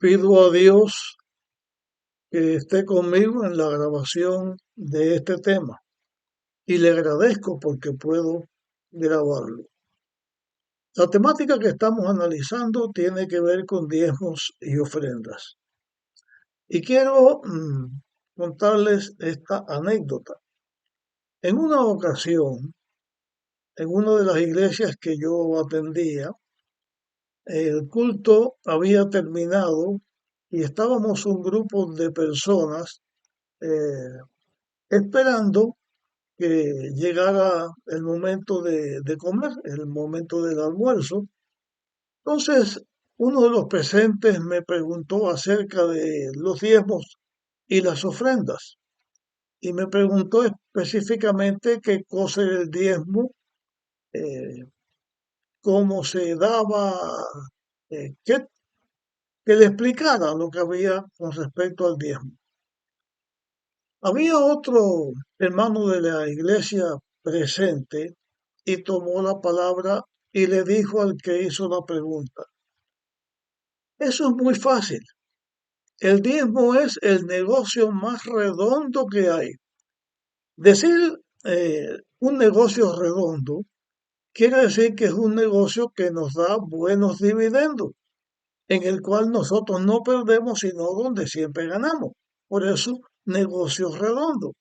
Pido a Dios que esté conmigo en la grabación de este tema y le agradezco porque puedo grabarlo. La temática que estamos analizando tiene que ver con diezmos y ofrendas. Y quiero contarles esta anécdota. En una ocasión, en una de las iglesias que yo atendía, el culto había terminado y estábamos un grupo de personas eh, esperando que llegara el momento de comer, el momento del almuerzo. Entonces, uno de los presentes me preguntó acerca de los diezmos y las ofrendas y me preguntó específicamente qué cosa era el diezmo, eh, cómo se daba, eh, que, que le explicara lo que había con respecto al diezmo. Había otro hermano de la iglesia presente y tomó la palabra y le dijo al que hizo la pregunta, eso es muy fácil. El diezmo es el negocio más redondo que hay. Decir un negocio redondo quiere decir que es un negocio que nos da buenos dividendos, en el cual nosotros no perdemos, sino donde siempre ganamos. Por eso, negocio redondo.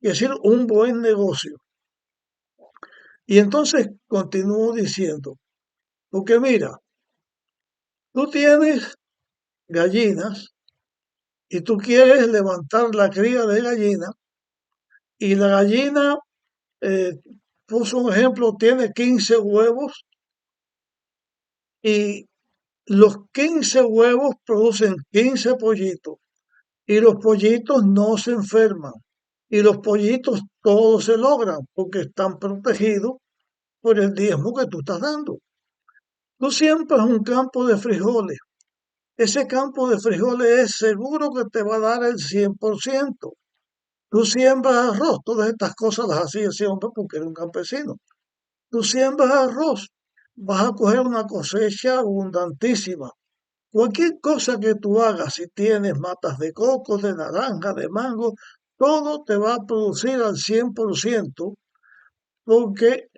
Es decir, un buen negocio. Y entonces continúo diciendo, porque mira, tú tienes gallinas y tú quieres levantar la cría de gallina y la gallina, eh, puso un ejemplo, tiene 15 huevos y los 15 huevos producen 15 pollitos y los pollitos no se enferman y los pollitos todos se logran porque están protegidos por el diezmo que tú estás dando. Tú siembras un campo de frijoles. Ese campo de frijoles es seguro que te va a dar el 100%. Tú siembras arroz, todas estas cosas las hacía ese hombre porque era un campesino. Tú siembras arroz, vas a coger una cosecha abundantísima. Cualquier cosa que tú hagas, si tienes matas de coco, de naranja, de mango, todo te va a producir al 100% porque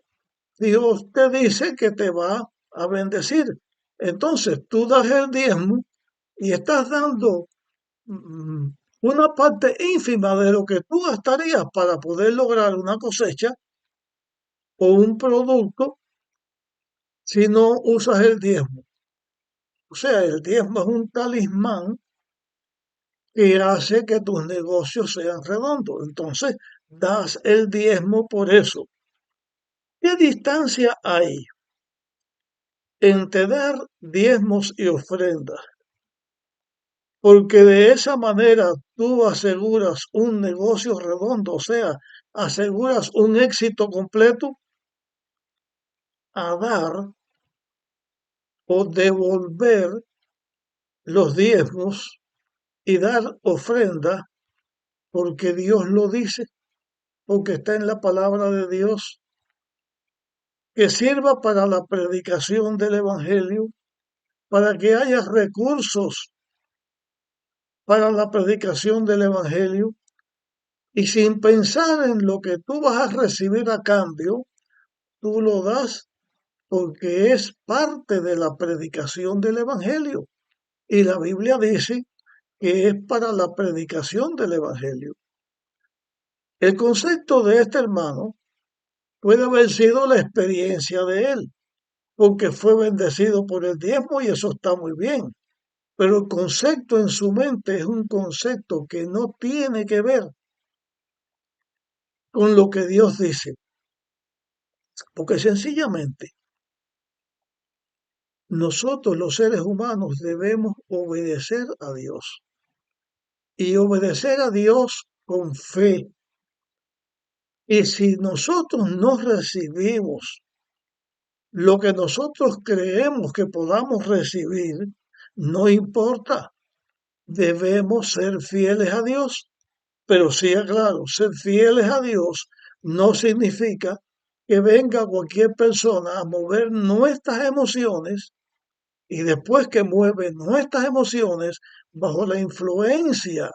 Dios te dice que te va a bendecir. Entonces tú das el diezmo y estás dando mm, una parte ínfima de lo que tú gastarías para poder lograr una cosecha o un producto si no usas el diezmo. O sea, el diezmo es un talismán que hace que tus negocios sean redondos. Entonces, das el diezmo por eso. ¿Qué distancia hay entre dar diezmos y ofrendas? Porque de esa manera tú aseguras un negocio redondo, o sea, aseguras un éxito completo a dar o devolver los diezmos y dar ofrenda porque Dios lo dice, porque está en la palabra de Dios, que sirva para la predicación del Evangelio, para que haya recursos para la predicación del Evangelio y sin pensar en lo que tú vas a recibir a cambio, tú lo das porque es parte de la predicación del Evangelio. Y la Biblia dice que es para la predicación del Evangelio. El concepto de este hermano puede haber sido la experiencia de él, porque fue bendecido por el diezmo y eso está muy bien. Pero el concepto en su mente es un concepto que no tiene que ver con lo que Dios dice, porque sencillamente nosotros los seres humanos debemos obedecer a Dios y obedecer a Dios con fe. Y si nosotros no recibimos lo que nosotros creemos que podamos recibir, no importa, debemos ser fieles a Dios. Pero sí, aclaro, ser fieles a Dios no significa que venga cualquier persona a mover nuestras emociones y después que mueve nuestras emociones bajo la influencia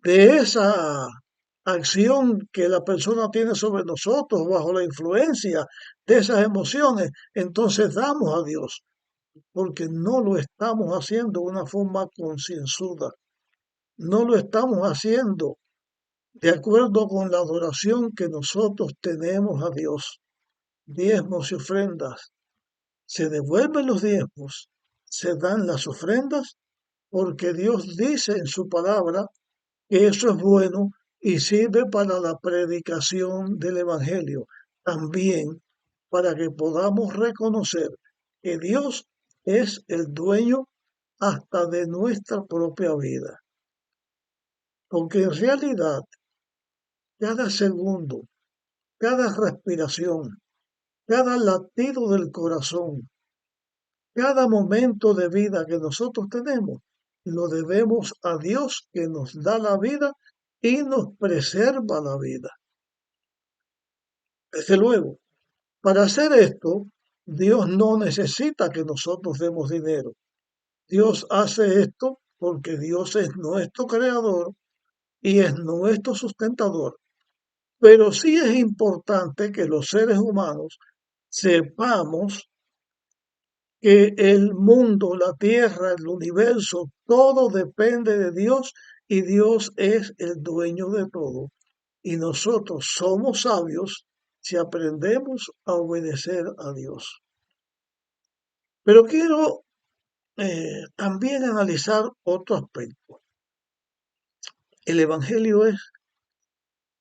de esa acción que la persona tiene sobre nosotros, bajo la influencia de esas emociones, entonces damos a Dios, porque no lo estamos haciendo de una forma concienzuda, no lo estamos haciendo de acuerdo con la adoración que nosotros tenemos a Dios. Diezmos y ofrendas. Se devuelven los diezmos, se dan las ofrendas, porque Dios dice en su palabra que eso es bueno y sirve para la predicación del Evangelio. También para que podamos reconocer que Dios es el dueño hasta de nuestra propia vida. Porque en realidad, cada segundo, cada respiración, cada latido del corazón, cada momento de vida que nosotros tenemos, lo debemos a Dios que nos da la vida y nos preserva la vida. Desde luego, para hacer esto, Dios no necesita que nosotros demos dinero. Dios hace esto porque Dios es nuestro creador y es nuestro sustentador. Pero sí es importante que los seres humanos sepamos que el mundo, la tierra, el universo, todo depende de Dios y Dios es el dueño de todo. Y nosotros somos sabios si aprendemos a obedecer a Dios. Pero quiero también analizar otro aspecto. El Evangelio es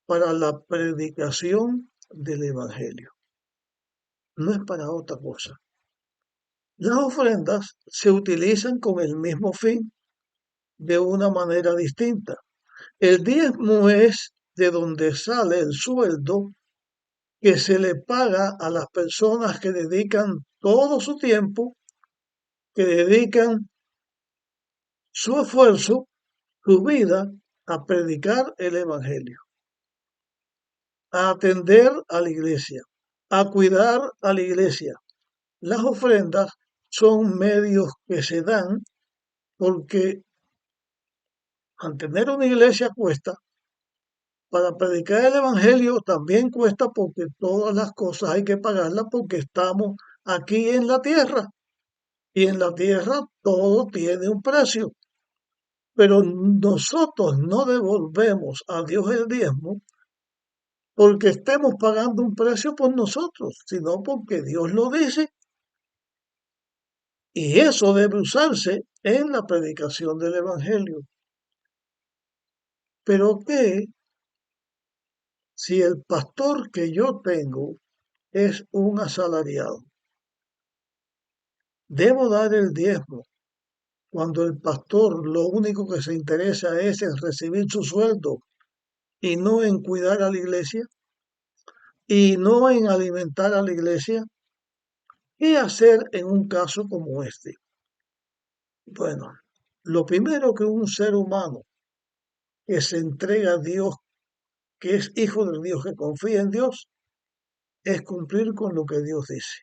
para la predicación del Evangelio, no es para otra cosa. Las ofrendas se utilizan con el mismo fin, de una manera distinta. El diezmo es de donde sale el sueldo que se le paga a las personas que dedican todo su tiempo, que dedican su esfuerzo, su vida a predicar el Evangelio, a atender a la iglesia, a cuidar a la iglesia. Las ofrendas son medios que se dan porque mantener una iglesia cuesta. Para predicar el Evangelio también cuesta porque todas las cosas hay que pagarlas porque estamos aquí en la tierra y en la tierra todo tiene un precio. Pero nosotros no devolvemos a Dios el diezmo porque estemos pagando un precio por nosotros, sino porque Dios lo dice y eso debe usarse en la predicación del Evangelio. Pero ¿qué si el pastor que yo tengo es un asalariado? Debo dar el diezmo cuando el pastor lo único que se interesa es en recibir su sueldo y no en cuidar a la iglesia y no en alimentar a la iglesia. ¿Qué hacer en un caso como este? Bueno, lo primero que un ser humano que se entrega a Dios, que es hijo de Dios, que confía en Dios, es cumplir con lo que Dios dice.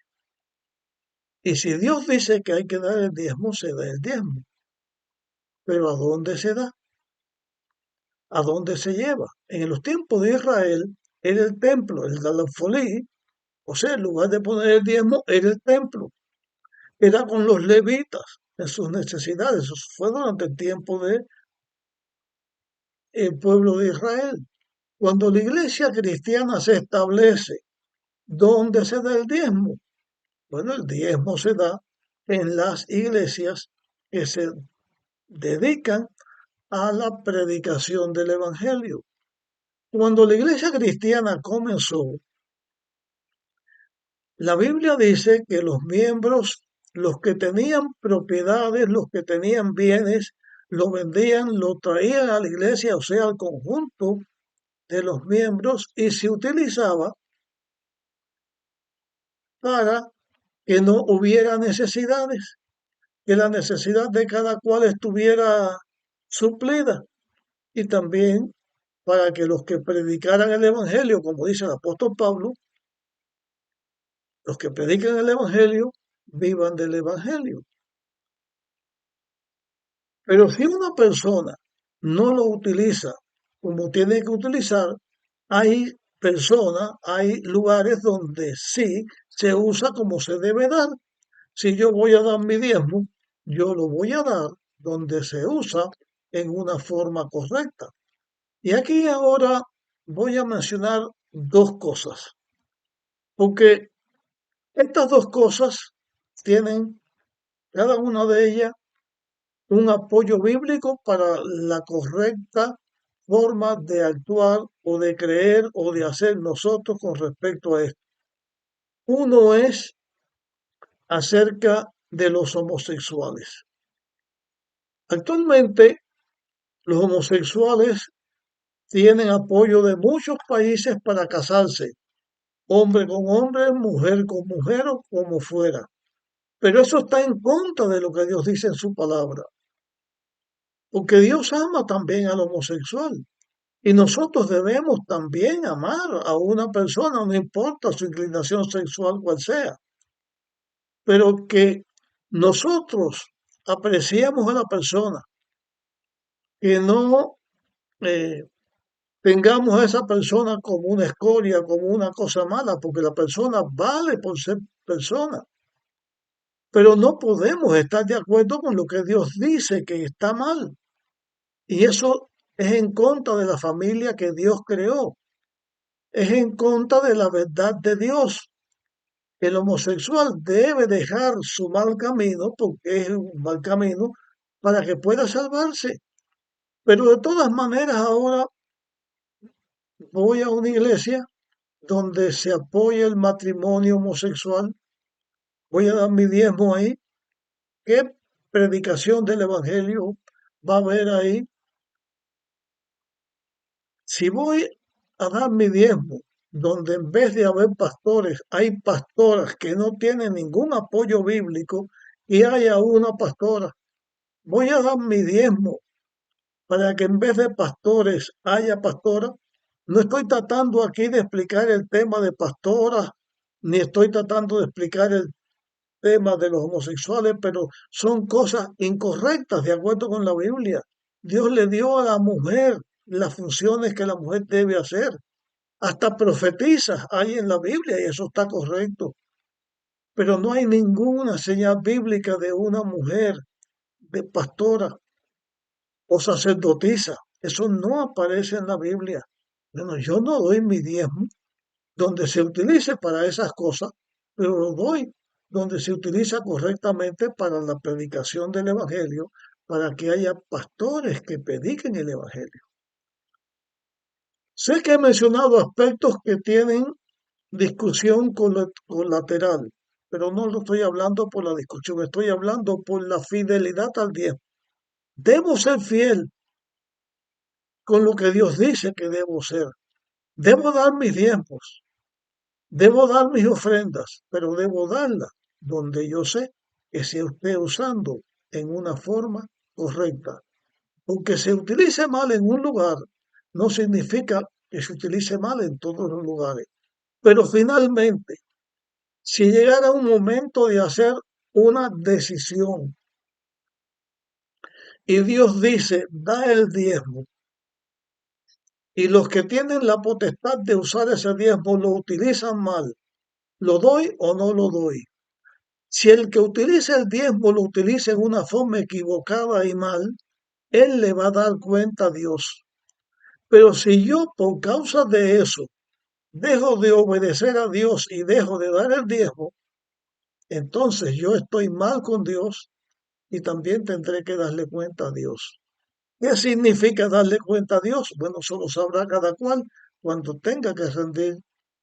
Y si Dios dice que hay que dar el diezmo, se da el diezmo. Pero ¿a dónde se da? ¿A dónde se lleva? En los tiempos de Israel era el templo, el Dalafolí, o sea, en lugar de poner el diezmo, era el templo. Era con los levitas en sus necesidades. Eso fue durante el tiempo del pueblo de Israel. Cuando la iglesia cristiana se establece, ¿dónde se da el diezmo? Bueno, el diezmo se da en las iglesias que se dedican a la predicación del Evangelio. Cuando la iglesia cristiana comenzó, la Biblia dice que los miembros, los que tenían propiedades, los que tenían bienes, lo vendían, lo traían a la iglesia, o sea, al conjunto de los miembros, y se utilizaba para que no hubiera necesidades, que la necesidad de cada cual estuviera suplida, y también para que los que predicaran el Evangelio, como dice el apóstol Pablo, los que predican el Evangelio vivan del Evangelio. Pero si una persona no lo utiliza como tiene que utilizar, hay personas, hay lugares donde sí se usa como se debe dar. Si yo voy a dar mi diezmo, yo lo voy a dar donde se usa en una forma correcta. Y aquí ahora voy a mencionar dos cosas, porque estas dos cosas tienen cada una de ellas un apoyo bíblico para la correcta forma de actuar o de creer o de hacer nosotros con respecto a esto. Uno es acerca de los homosexuales. Actualmente los homosexuales tienen apoyo de muchos países para casarse, hombre con hombre, mujer con mujer o como fuera. Pero eso está en contra de lo que Dios dice en su palabra, porque Dios ama también al homosexual. Y nosotros debemos también amar a una persona, no importa su inclinación sexual cual sea, pero que nosotros apreciemos a la persona, que no eh, tengamos a esa persona como una escoria, como una cosa mala, porque la persona vale por ser persona. Pero no podemos estar de acuerdo con lo que Dios dice que está mal. Y eso es en contra de la familia que Dios creó. Es en contra de la verdad de Dios. El homosexual debe dejar su mal camino, porque es un mal camino, para que pueda salvarse. Pero de todas maneras ahora voy a una iglesia donde se apoya el matrimonio homosexual. Voy a dar mi diezmo ahí. ¿Qué predicación del Evangelio va a haber ahí? Si voy a dar mi diezmo, donde en vez de haber pastores, hay pastoras que no tienen ningún apoyo bíblico y haya una pastora, voy a dar mi diezmo para que en vez de pastores haya pastoras. No estoy tratando aquí de explicar el tema de pastoras, ni estoy tratando de explicar el tema de los homosexuales, pero son cosas incorrectas de acuerdo con la Biblia. Dios le dio a la mujer las funciones que la mujer debe hacer. Hasta profetizas hay en la Biblia y eso está correcto. Pero no hay ninguna señal bíblica de una mujer, de pastora o sacerdotisa. Eso no aparece en la Biblia. Bueno, yo no doy mi diezmo donde se utilice para esas cosas, pero lo doy donde se utiliza correctamente para la predicación del Evangelio, para que haya pastores que prediquen el Evangelio. Sé que he mencionado aspectos que tienen discusión colateral, pero no lo estoy hablando por la discusión, estoy hablando por la fidelidad al diezmo. Debo ser fiel con lo que Dios dice que debo ser. Debo dar mis diezmos, debo dar mis ofrendas, pero debo darlas donde yo sé que se esté usando en una forma correcta. Aunque se utilice mal en un lugar, no significa que se utilice mal en todos los lugares. Pero finalmente, si llegara un momento de hacer una decisión y Dios dice, da el diezmo, y los que tienen la potestad de usar ese diezmo lo utilizan mal, ¿lo doy o no lo doy? Si el que utiliza el diezmo lo utiliza en una forma equivocada y mal, él le va a dar cuenta a Dios. Pero si yo por causa de eso dejo de obedecer a Dios y dejo de dar el diezmo, entonces yo estoy mal con Dios y también tendré que darle cuenta a Dios. ¿Qué significa darle cuenta a Dios? Bueno, solo sabrá cada cual cuando tenga que rendir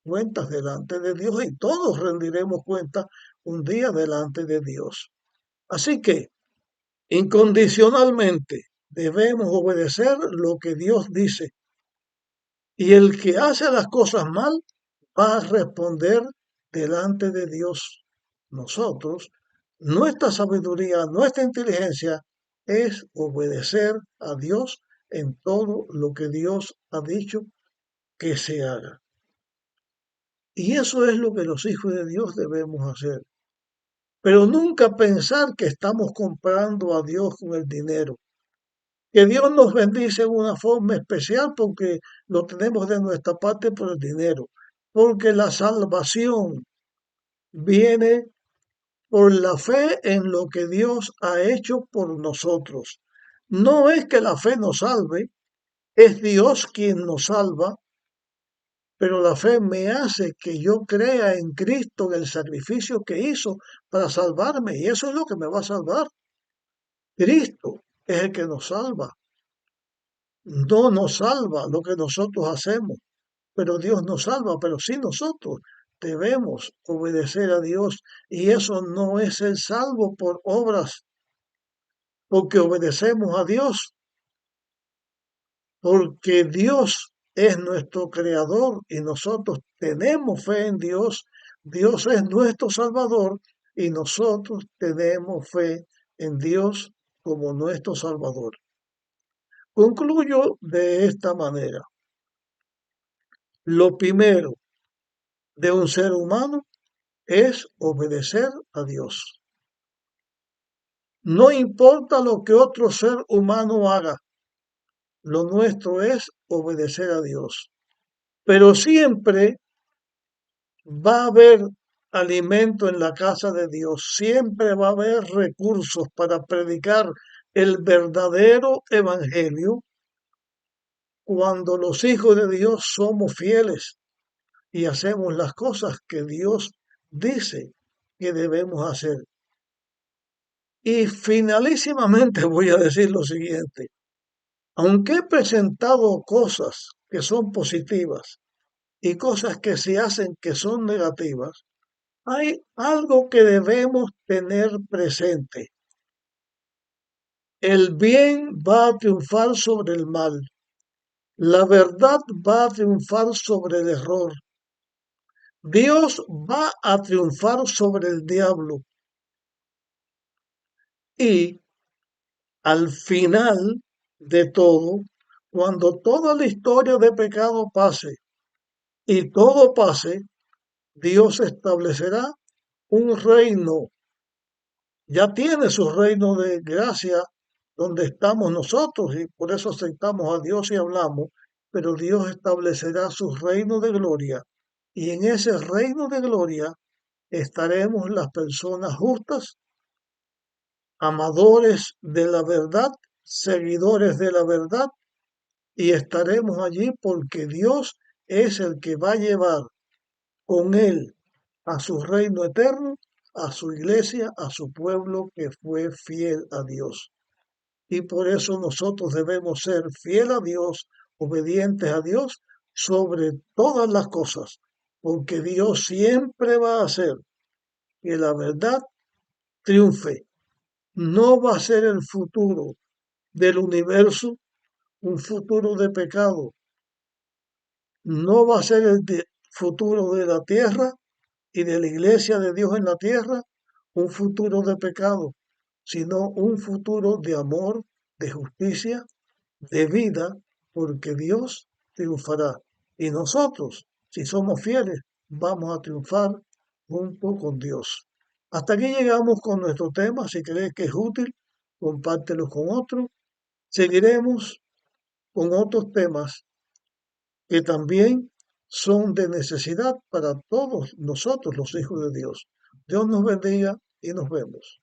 cuentas delante de Dios y todos rendiremos cuentas un día delante de Dios. Así que, incondicionalmente, debemos obedecer lo que Dios dice. Y el que hace las cosas mal va a responder delante de Dios. Nosotros, nuestra sabiduría, nuestra inteligencia es obedecer a Dios en todo lo que Dios ha dicho que se haga. Y eso es lo que los hijos de Dios debemos hacer. pero nunca pensar que estamos comprando a Dios con el dinero. Que Dios nos bendice de una forma especial porque lo tenemos de nuestra parte por el dinero. Porque la salvación viene por la fe en lo que Dios ha hecho por nosotros. No es que la fe nos salve, es Dios quien nos salva, pero la fe me hace que yo crea en Cristo, en el sacrificio que hizo para salvarme, y eso es lo que me va a salvar. Cristo es el que nos salva. No nos salva lo que nosotros hacemos, pero Dios nos salva, pero sí nosotros debemos obedecer a Dios, y eso no es el salvo por obras, porque obedecemos a Dios, porque Dios es nuestro creador y nosotros tenemos fe en Dios. Dios es nuestro Salvador y nosotros tenemos fe en Dios como nuestro Salvador. Concluyo de esta manera. Lo primero de un ser humano es obedecer a Dios. No importa lo que otro ser humano haga, lo nuestro es obedecer a Dios. Pero siempre va a haber alimento en la casa de Dios, siempre va a haber recursos para predicar el verdadero evangelio cuando los hijos de Dios somos fieles y hacemos las cosas que Dios dice que debemos hacer. Y finalísimamente voy a decir lo siguiente. Aunque he presentado cosas que son positivas y cosas que se hacen que son negativas, hay algo que debemos tener presente. El bien va a triunfar sobre el mal. La verdad va a triunfar sobre el error. Dios va a triunfar sobre el diablo. Y al final de todo, cuando toda la historia de pecado pase y todo pase, Dios establecerá un reino. Ya tiene su reino de gracia donde estamos nosotros y por eso aceptamos a Dios y hablamos, pero Dios establecerá su reino de gloria y en ese reino de gloria estaremos las personas justas, amadores de la verdad, seguidores de la verdad, y estaremos allí porque Dios es el que va a llevar con él a su reino eterno, a su iglesia, a su pueblo que fue fiel a Dios. Y por eso nosotros debemos ser fiel a Dios, obedientes a Dios sobre todas las cosas, porque Dios siempre va a hacer que la verdad triunfe. No va a ser el futuro del universo un futuro de pecado, no va a ser futuro de la tierra y de la iglesia de Dios en la tierra un futuro de pecado, sino un futuro de amor, de justicia, de vida, porque Dios triunfará. Y nosotros, si somos fieles, vamos a triunfar junto con Dios. Hasta aquí llegamos con nuestro tema. Si crees que es útil, compártelo con otros. Seguiremos con otros temas que también son de necesidad para todos nosotros, los hijos de Dios. Dios nos bendiga y nos vemos.